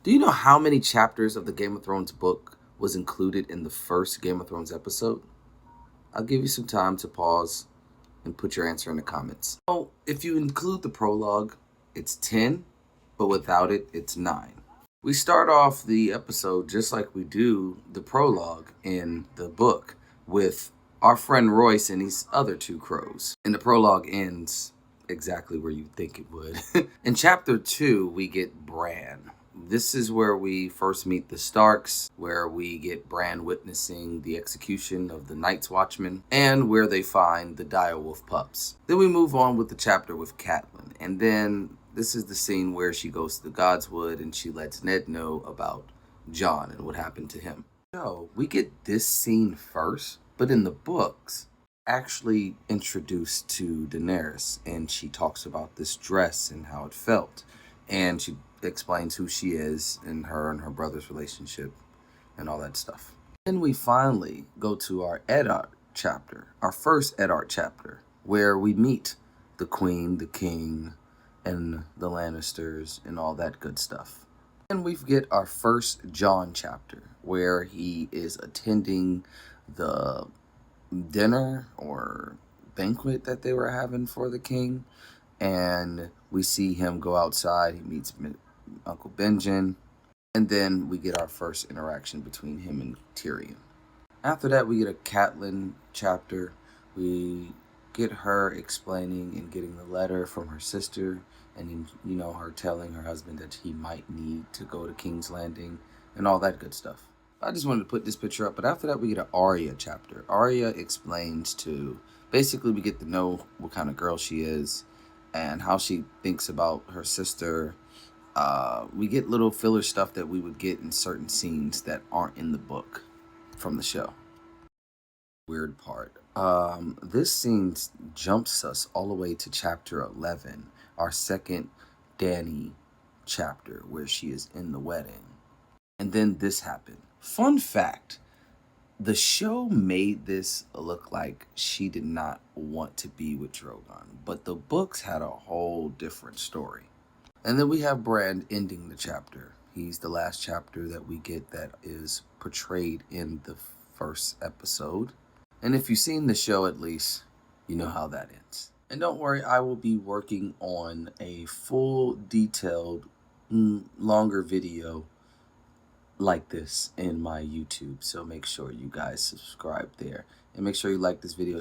Do you know how many chapters of the Game of Thrones book was included in the first Game of Thrones episode? I'll give you some time to pause and put your answer in the comments. So, if you include the prologue, it's 10, but without it, it's 9. We start off the episode just like we do the prologue in the book with our friend Royce and these other two crows. And the prologue ends exactly where you think it would. In chapter 2, we get Bran. This is where we first meet the Starks, where we get Bran witnessing the execution of the Night's Watchmen, and where they find the direwolf pups. Then we move on with the chapter with Catelyn, and then this is the scene where she goes to the Godswood and she lets Ned know about Jon and what happened to him. So we get this scene first, but in the books, actually introduced to Daenerys, and she talks about this dress and how it felt, and she explains who she is and her brother's relationship and all that stuff. Then we finally go to our Eddard chapter, our first Eddard chapter, where we meet the Queen, the King, and the Lannisters and all that good stuff. And we get our first Jon chapter, where he is attending the dinner or banquet that they were having for the king, and we see him go outside. He meets Uncle Benjen, and then we get our first interaction between him and Tyrion. After that, we get a Catelyn chapter. We get her explaining and getting the letter from her sister, and her telling her husband that he might need to go to King's Landing and all that good stuff. I just wanted to put this picture up, but after that, we get an Arya chapter. Arya explains basically we get to know what kind of girl she is and how she thinks about her sister. We get little filler stuff that we would get in certain scenes that aren't in the book from the show. Weird part. This scene jumps us all the way to chapter 11, our second Dany chapter, where she is in the wedding. And then this happened. Fun fact, the show made this look like she did not want to be with Drogon, but the books had a whole different story. And then we have Bran ending the chapter. He's the last chapter that we get that is portrayed in the first episode. And if you've seen the show at least, you know how that ends. And don't worry, I will be working on a full, detailed, longer video like this in my YouTube. So make sure you guys subscribe there. And make sure you like this video.